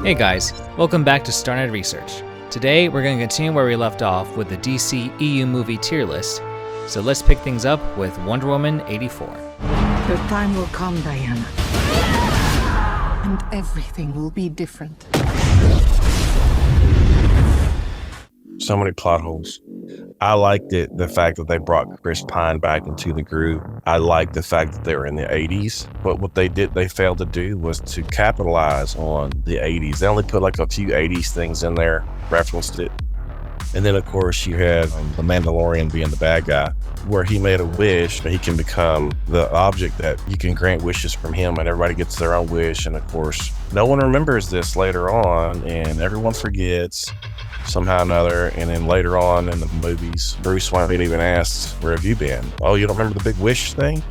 Hey guys, welcome back to StarNet Research. Today we're going to continue where we left off with the DCEU movie tier list, so let's pick things up with Wonder Woman 84. Your time will come, Diana. And everything will be different. So many plot holes. I liked it, the fact that they brought Chris Pine back into the group. I liked the fact that they were in the 80s, but what they failed to do was to capitalize on the 80s. They only put like a few 80s things in there, referenced it. And then of course you had the Mandalorian being the bad guy, where he made a wish that he can become the object that you can grant wishes from him, and everybody gets their own wish. And of course, no one remembers this later on, and everyone forgets somehow or another. And then later on in the movies, Bruce Wayne even asks, "Where have you been? Oh, you don't remember the big wish thing?"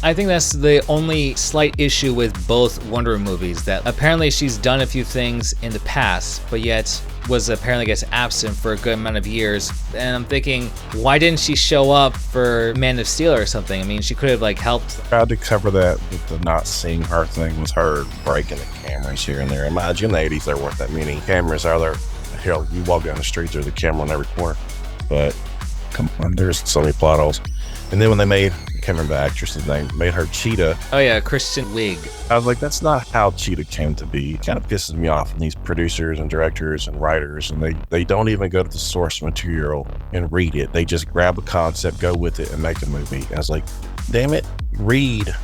I think that's the only slight issue with both Wonder Woman movies, that apparently she's done a few things in the past, but yet was apparently gets absent for a good amount of years. And I'm thinking, why didn't she show up for Man of Steel or something? I mean, she could have like helped. Tried to cover that with the not seeing her thing with her breaking the cameras here and there. Imagine in the 80s there weren't that many cameras out there. Hell, you walk down the street, there's a camera on every corner. But come on, there's so many plot holes. And then when they made, I can't remember the actress's name, made her Cheetah. Oh yeah, Kristen Wiig. I was like, that's not how Cheetah came to be. It kind of pisses me off. And these producers and directors and writers, and they don't even go to the source material and read it. They just grab a concept, go with it, and make a movie. I was like, damn it, read.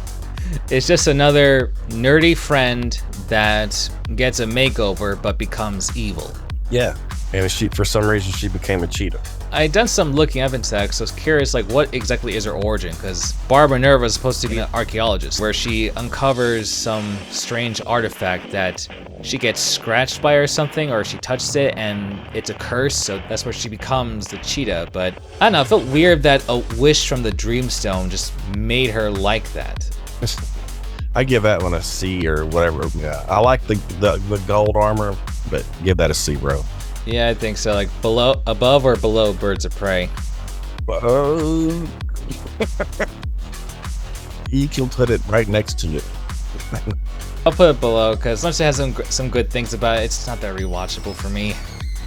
It's just another nerdy friend that gets a makeover but becomes evil. Yeah, and for some reason she became a cheetah. I had done some looking up into that, because I was curious, like, what exactly is her origin? Because Barbara Minerva is supposed to be an archaeologist, where she uncovers some strange artifact that she gets scratched by or something, or she touches it and it's a curse, so that's where she becomes the cheetah. But I don't know, it felt weird that a wish from the Dreamstone just made her like that. I give that one a C or whatever. Yeah, I like the gold armor, but give that a C, bro. Yeah, I think so. Like above or below Birds of Prey. You can put it right next to it. I'll put it below, because once it has some good things about it, it's not that rewatchable for me.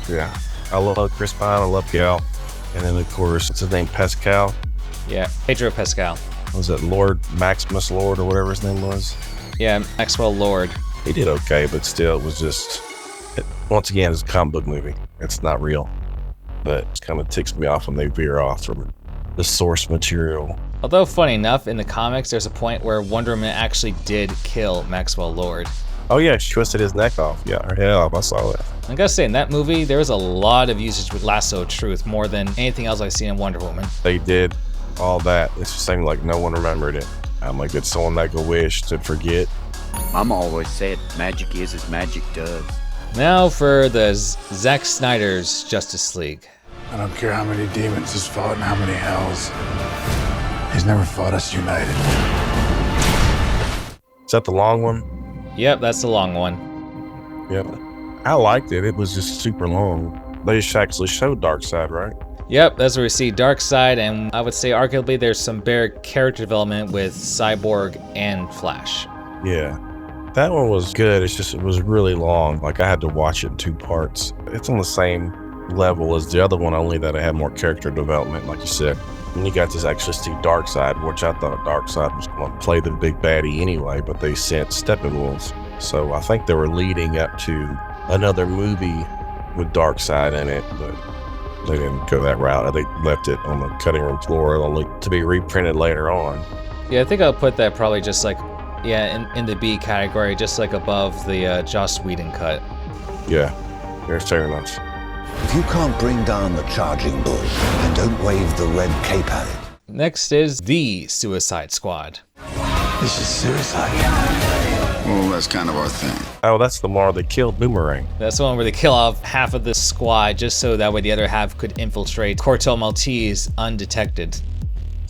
Yeah, I love Chris Pine. I love Gal, and then of course, what's his name? Pascal. Yeah, Pedro Pascal. Was it Lord Maximus Lord or whatever his name was? Yeah, Maxwell Lord. He did okay, but still, it was just. Once again, it's a comic book movie. It's not real. But it kind of ticks me off when they veer off from the source material. Although, funny enough, in the comics, there's a point where Wonder Woman actually did kill Maxwell Lord. Oh yeah, she twisted his neck off. Yeah, her head off. I saw that. I gotta say, in that movie, there was a lot of usage with Lasso of Truth, more than anything else I've seen in Wonder Woman. They did all that. It just seemed like no one remembered it. I'm like, did someone make a wish to forget? Mama always said magic is as magic does. Now for the Zack Snyder's Justice League. I don't care how many demons he's fought and how many hells. He's never fought us united. Is that the long one? Yep, that's the long one. Yep. I liked it. It was just super long. They just actually showed Darkseid, right? Yep, that's where we see Darkseid, and I would say arguably there's some better character development with Cyborg and Flash. Yeah. That one was good. It's just, it was really long. Like, I had to watch it in 2 parts. It's on the same level as the other one, only that it had more character development, like you said. And you got to actually see Darkseid, which I thought Darkseid was going to play the big baddie anyway, but they sent Steppenwolf. So I think they were leading up to another movie with Darkseid in it, but they didn't go that route. They left it on the cutting room floor, only to be reprinted later on. Yeah, I think I'll put that probably just like, yeah, in the B category, just like above the Joss Whedon cut. Yeah, there's fair enough. If you can't bring down the charging bull, then don't wave the red cape at it. Next is the Suicide Squad. This is suicide. Well, that's kind of our thing. Oh, that's the one where they killed Boomerang. That's the one where they kill off half of the squad just so that way the other half could infiltrate Corto Maltese undetected.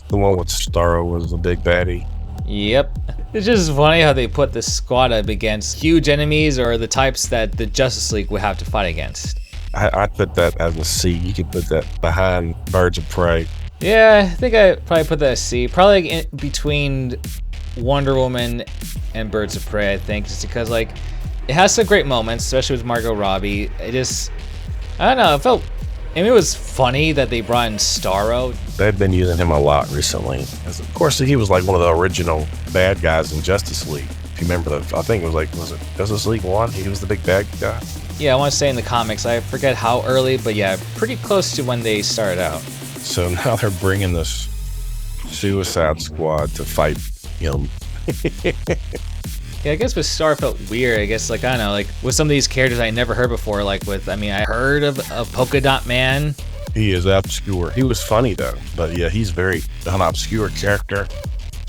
The one with Starro was the big baddie. Yep. It's just funny how they put the squad up against huge enemies or the types that the Justice League would have to fight against. I'd put that as a C. You could put that behind Birds of Prey. Yeah, I think I probably put that as C. Probably in between Wonder Woman and Birds of Prey, I think, just because, like, It has some great moments, especially with Margot Robbie. I don't know, it was funny that they brought in Starro. They've been using him a lot recently. Of course, he was like one of the original bad guys in Justice League. If you remember I think was it Justice League 1? He was the big bad guy. Yeah, I want to say in the comics, I forget how early, but yeah, pretty close to when they started out. So now they're bringing this Suicide Squad to fight him. Yeah, I guess with Star felt weird. I guess, like, I don't know, like with some of these characters I never heard before, like with, I mean, I heard of Polka Dot Man. He is obscure. He was funny though, but yeah, he's very an obscure character.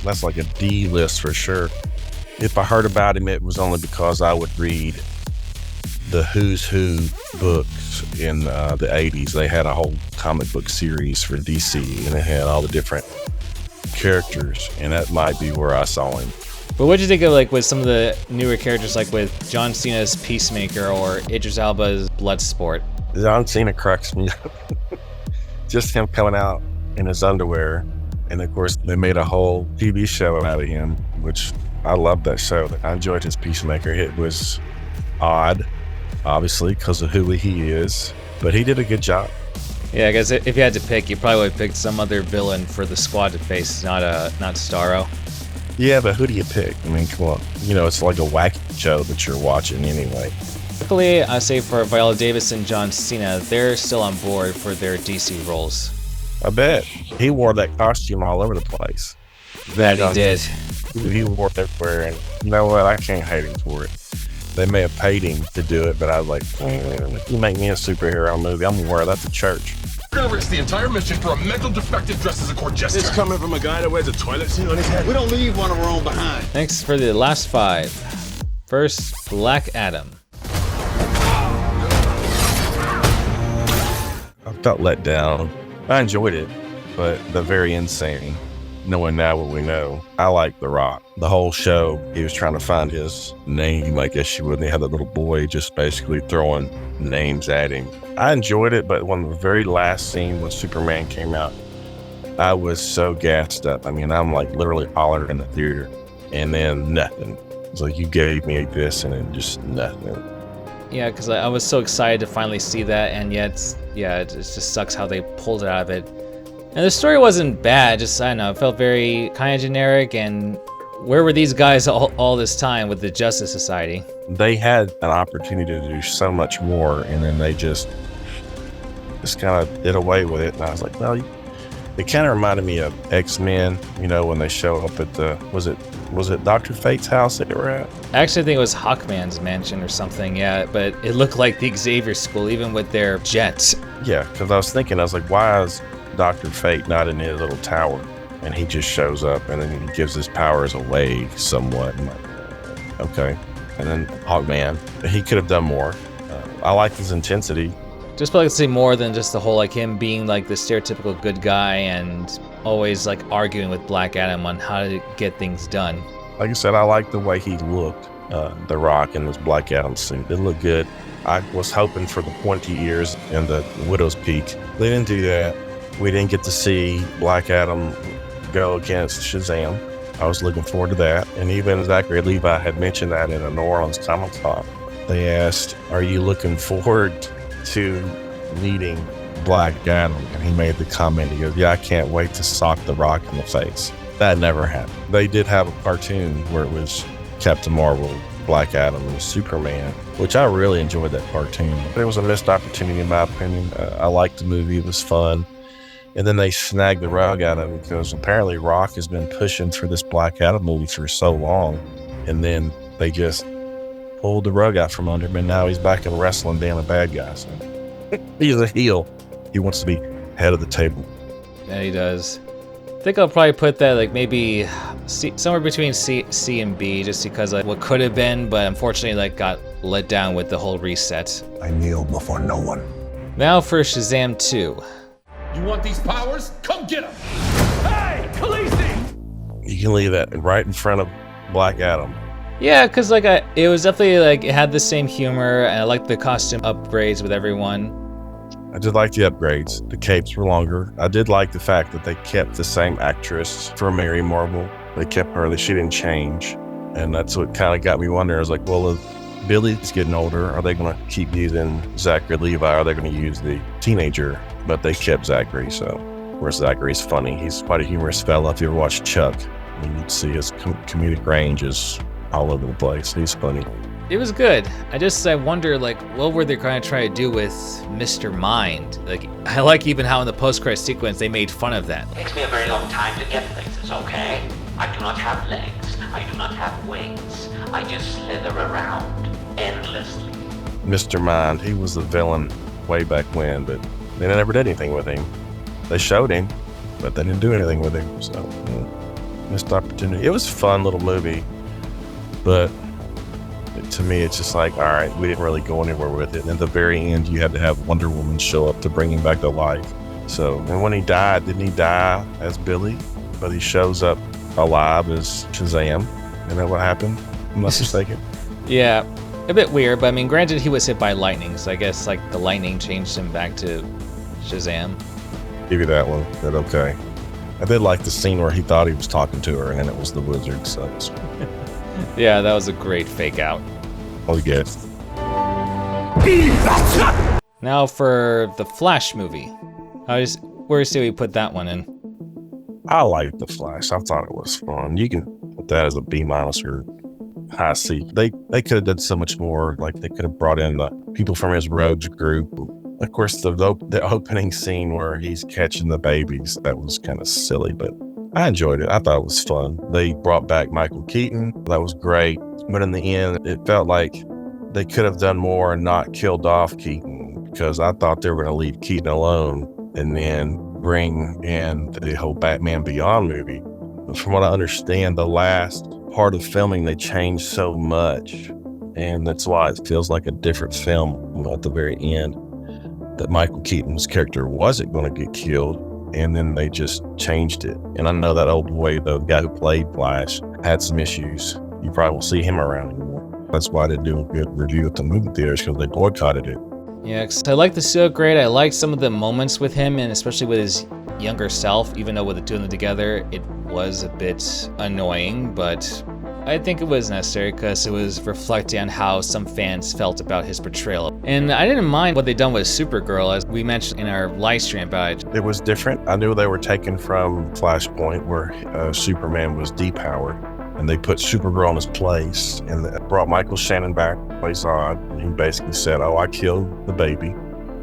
That's like a D list for sure. If I heard about him, it was only because I would read the Who's Who books in the 80s. They had a whole comic book series for DC, and it had all the different characters, and that might be where I saw him. But what'd you think of, like, with some of the newer characters, like with John Cena's Peacemaker or Idris Elba's Bloodsport? John Cena cracks me up. Just him coming out in his underwear. And of course, they made a whole TV show out of him, which I loved that show. I enjoyed his Peacemaker. It was odd, obviously, because of who he is, but he did a good job. Yeah, I guess if you had to pick, you probably would have picked some other villain for the squad to face, not Starro. Yeah, but who do you pick? I mean, come on. You know, it's like a wacky show that you're watching anyway. Luckily, I say for Viola Davis and John Cena, they're still on board for their DC roles. I bet. He wore that costume all over the place. That he did. He wore it everywhere, and you know what? I can't hate him for it. They may have paid him to do it, but I was like, if you make me a superhero movie, I'm going to wear that to church. We're gonna risk the entire mission for a mental defective dressed as a court jester. It's coming from a guy that wears a toilet seat on his head. We don't leave one of our own behind. Thanks for the last 5. First, Black Adam. I felt let down. I enjoyed it, but the very insane. Knowing now what we know, I like The Rock. The whole show, he was trying to find his name, I guess you would. They had that little boy just basically throwing names at him. I enjoyed it, but when the very last scene when Superman came out, I was so gassed up. I mean, I'm like literally hollering in the theater, and then nothing. It's like, you gave me this, and then just nothing. Yeah, because I was so excited to finally see that, and yet, yeah, it just sucks how they pulled it out of it. And the story wasn't bad, just, I don't know, it felt very kind of generic, and where were these guys all this time with the Justice Society? They had an opportunity to do so much more, and then they just kind of did away with it. And I was like, well, it kind of reminded me of X-Men, you know, when they show up at the, was it Dr. Fate's house that they were at? Actually, I think it was Hawkman's mansion or something, yeah, but it looked like the Xavier School, even with their jets. Yeah, because I was like, why is Dr. Fate not in his little tower? And he just shows up, and then he gives his powers away somewhat. I'm like, okay. And then Hawkman, he could have done more. I like his intensity. Just like to see more than just the whole, like, him being like the stereotypical good guy and always like arguing with Black Adam on how to get things done. Like I said, I like the way he looked, The Rock in his Black Adam suit. It looked good. I was hoping for the pointy ears and the Widow's Peak. They didn't do that. We didn't get to see Black Adam go against Shazam. I was looking forward to that. And even Zachary Levi had mentioned that in a New Orleans Comic Con. They asked, are you looking forward to meeting Black Adam? And he made the comment, he goes, yeah, I can't wait to sock The Rock in the face. That never happened. They did have a cartoon where it was Captain Marvel, Black Adam, and Superman, which I really enjoyed that cartoon. But it was a missed opportunity in my opinion. I liked the movie, it was fun. And then they snagged the rug out of it because apparently Rock has been pushing for this Black Adam movie for so long. And then they just pulled the rug out from under him, and now he's back in wrestling being a bad guy. So he's a heel. He wants to be head of the table. Yeah, he does. I think I'll probably put that like maybe somewhere between C and B, just because like what could have been, but unfortunately like got let down with the whole reset. I kneel before no one. Now for Shazam 2. You want these powers? Come get them! Hey, Khaleesi! You can leave that right in front of Black Adam. Yeah, because like it was definitely like it had the same humor, and I liked the costume upgrades with everyone. I did like the upgrades. The capes were longer. I did like the fact that they kept the same actress for Mary Marvel. They kept her, she didn't change. And that's what kind of got me wondering. I was like, well, Billy's getting older. Are they going to keep using Zachary Levi? Are they going to use the teenager? But they kept Zachary, so whereas Zachary's funny. He's quite a humorous fella. If you ever watch Chuck, you'd see his comedic range is all over the place. He's funny. It was good. I wonder, like, what were they going to try to do with Mr. Mind? Like, I like even how in the post-credit sequence they made fun of that. It takes me a very long time to get places, okay? I do not have legs. I do not have wings. I just slither around endlessly. Mr. Mind, he was the villain way back when, but they never did anything with him. They showed him, but they didn't do anything with him. So, missed opportunity. It was a fun little movie, but to me, it's just like, all right, we didn't really go anywhere with it. And at the very end, you had to have Wonder Woman show up to bring him back to life. So, and when he died, didn't he die as Billy? But he shows up alive as Shazam. Isn't that what happened? I'm not mistaken. Yeah, a bit weird, but I mean, granted, he was hit by lightning, so I guess like the lightning changed him back to Shazam. Give you that one. But okay. I did like the scene where he thought he was talking to her, and then it was the wizard. So, yeah, that was a great fake out. I'll get. Now for the Flash movie. Where do we put that one in? I liked the Flash. I thought it was fun. You can put that as a B- or high C. They could have done so much more. Like they could have brought in the people from his Rogues group. Of course, the opening scene where he's catching the babies, that was kind of silly, but I enjoyed it. I thought it was fun. They brought back Michael Keaton. That was great. But in the end, it felt like they could have done more and not killed off Keaton, because I thought they were going to leave Keaton alone and then bring in the whole Batman Beyond movie. But from what I understand, the last part of filming, they changed so much. And that's why it feels like a different film at the very end, that Michael Keaton's character wasn't going to get killed. And then they just changed it. And I know that old boy, the guy who played Flash, had some issues. You probably won't see him around anymore. That's why I didn't do a good review at the movie theaters, because they boycotted it. Yeah, cause I like the suit great. I like some of the moments with him, and especially with his younger self, even though with doing them together, it was a bit annoying, but I think it was necessary because it was reflecting on how some fans felt about his portrayal. And I didn't mind what they done with Supergirl, as we mentioned in our live stream about it. It was different. I knew they were taken from Flashpoint, where Superman was depowered, and they put Supergirl in his place, and they brought Michael Shannon back, plays Zod, and he basically said, "Oh, I killed the baby."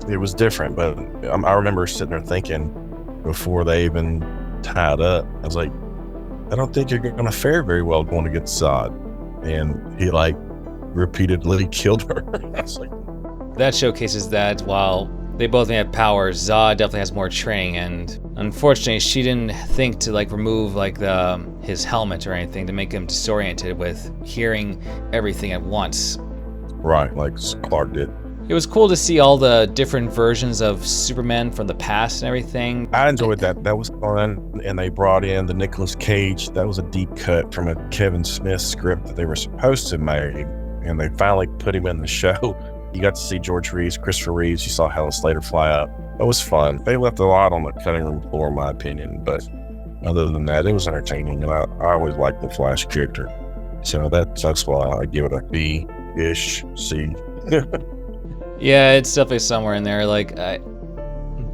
It was different, but I remember sitting there thinking, before they even tied up, I was like, I don't think you're going to fare very well going against Zod. And he repeatedly killed her. I was like, that showcases that while they both have powers, Zod definitely has more training, and unfortunately she didn't think to remove his helmet or anything to make him disoriented with hearing everything at once. Right, like Clark did. It was cool to see all the different versions of Superman from the past and everything. I enjoyed that. That was fun. And they brought in the Nicolas Cage. That was a deep cut from a Kevin Smith script that they were supposed to make. And they finally put him in the show. You got to see George Reeves, Christopher Reeves. You saw Helen Slater fly up. It was fun. They left a lot on the cutting room floor, in my opinion. But other than that, it was entertaining. And I always liked the Flash character. So that's why I give it a B-ish, C. Yeah, it's definitely somewhere in there.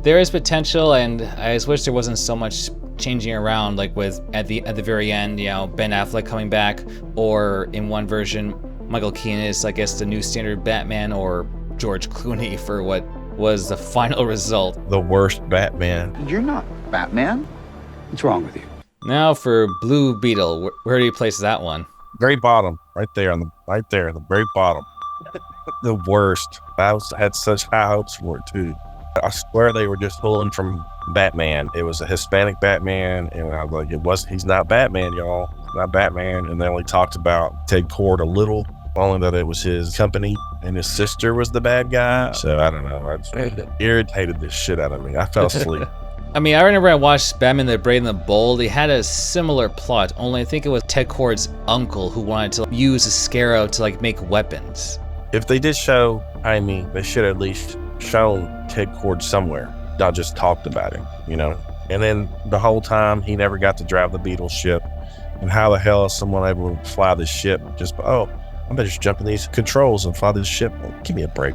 There is potential, and I just wish there wasn't so much changing around, with at the very end, Ben Affleck coming back, or in one version, Michael Keaton is, I guess, the new standard Batman, or George Clooney for what was the final result. The worst Batman. You're not Batman. What's wrong with you? Now for Blue Beetle, where do you place that one? Very bottom, right there, the very bottom. The worst. I had such high hopes for it too. I swear they were just pulling from Batman. It was a Hispanic Batman, and I was like, he's not Batman, y'all. Not Batman. And they only talked about Ted Kord a little, only that it was his company and his sister was the bad guy. So I don't know. It irritated the shit out of me. I fell asleep. I mean, I remember I watched Batman the Brave and the Bold. They had a similar plot, only I think it was Ted Kord's uncle who wanted to use a scarab to make weapons. If they did show Jaime, they should have at least shown Ted Kord somewhere, not just talked about him, And then the whole time, he never got to drive the Beetle ship. And how the hell is someone able to fly the ship? I'm gonna just jump in these controls and fly this ship. Give me a break.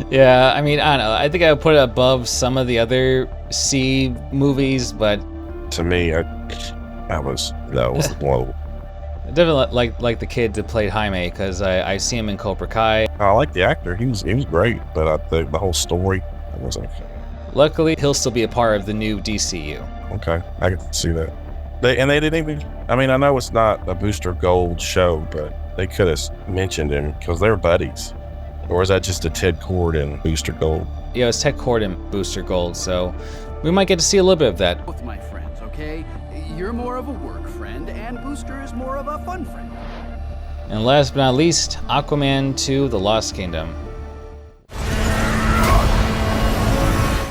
Yeah, I mean, I don't know. I think I would put it above some of the other sea movies, but To me, that was one. I definitely like the kid that played Jaime because I see him in Cobra Kai. I like the actor. He was great, but I think the whole story wasn't. Luckily, he'll still be a part of the new DCU. Okay, I can see that. They didn't even. I mean, I know it's not a Booster Gold show, but they could have mentioned him because they're buddies. Or is that just a Ted Cord and Booster Gold? Yeah, it's Ted Cord and Booster Gold, so we might get to see a little bit of that. Both my friends, okay? You're more of a work friend, and Booster is more of a fun friend. And last but not least, Aquaman 2: The Lost Kingdom.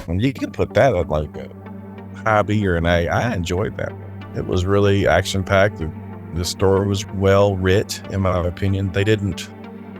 And you can put that at like a high B or an A. I enjoyed that. It was really action-packed. The story was well writ, in my opinion. They didn't,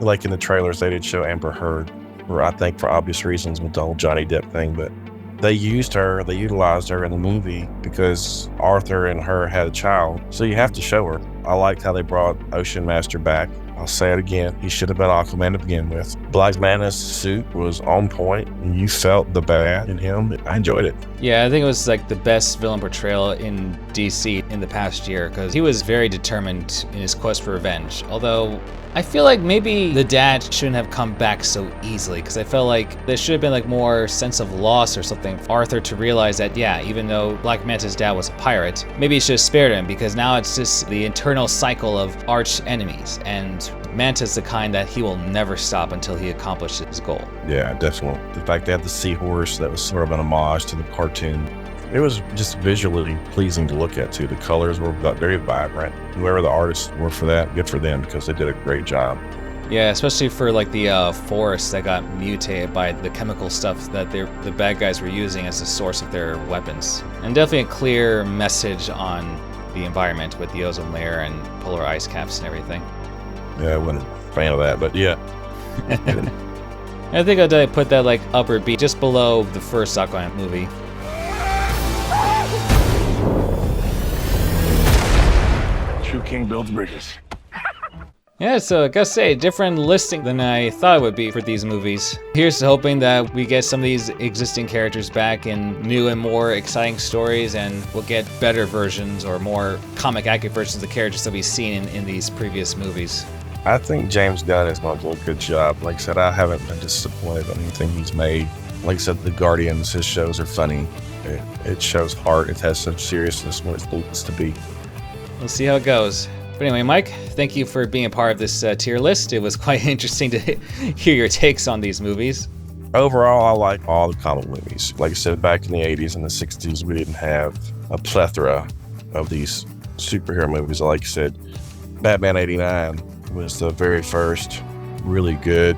like in the trailers, they did show Amber Heard, or I think for obvious reasons with the whole Johnny Depp thing, but they utilized her in the movie because Arthur and her had a child. So you have to show her. I liked how they brought Ocean Master back. I'll say it again. He should have been Aquaman to begin with. Black Mana's suit was on point, and you felt the bad in him. I enjoyed it. Yeah, I think it was like the best villain portrayal in DC in the past year because he was very determined in his quest for revenge. Although I feel like maybe the dad shouldn't have come back so easily because I felt like there should have been like more sense of loss or something for Arthur to realize that, yeah, even though Black Manta's dad was a pirate, maybe he should have spared him because now it's just the internal cycle of arch enemies, and Manta's the kind that he will never stop until he accomplishes his goal. Yeah, definitely. The fact they had the seahorse, that was sort of an homage to the cartoon. It was just visually pleasing to look at too. The colors were very vibrant. Whoever the artists were for that, good for them because they did a great job. Yeah, especially for like the forest that got mutated by the chemical stuff that the bad guys were using as the source of their weapons. And definitely a clear message on the environment with the ozone layer and polar ice caps and everything. Yeah, I wasn't a fan of that, but yeah. I think I'd put that like upper B, just below the first Aquaman movie. True king builds bridges. Yeah, so I gotta say, different listing than I thought it would be for these movies. Here's to hoping that we get some of these existing characters back in new and more exciting stories, and we'll get better versions or more comic-accurate versions of the characters that we've seen in these previous movies. I think James Gunn is going to do a good job. Like I said, I haven't been disappointed on anything he's made. Like I said, The Guardians, his shows are funny. It shows heart. It has some seriousness when it's supposed to be. We'll see how it goes. But anyway, Mike, thank you for being a part of this tier list. It was quite interesting to hear your takes on these movies. Overall, I like all the comic movies. Like I said, back in the 80s and the 60s, we didn't have a plethora of these superhero movies. Like I said, Batman 89 was the very first really good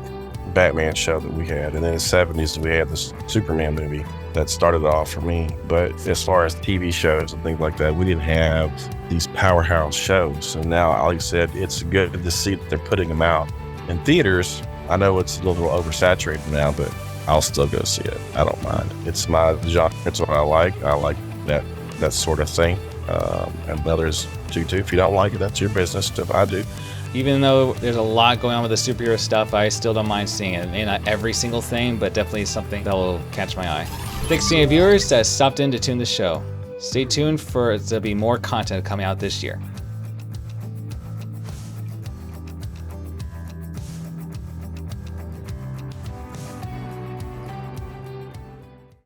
Batman show that we had. And then in the 70s, we had this Superman movie that started off for me. But as far as TV shows and things like that, we didn't have these powerhouse shows. So now, like I said, it's good to see that they're putting them out in theaters. I know it's a little oversaturated now, but I'll still go see it. I don't mind. It's my genre. It's what I like. I like that sort of thing. And others do too. If you don't like it, that's your business. If I do. Even though there's a lot going on with the superhero stuff, I still don't mind seeing it. Maybe not every single thing, but definitely something that will catch my eye. Thanks to any viewers that stopped in to tune the show. Stay tuned for there to be more content coming out this year.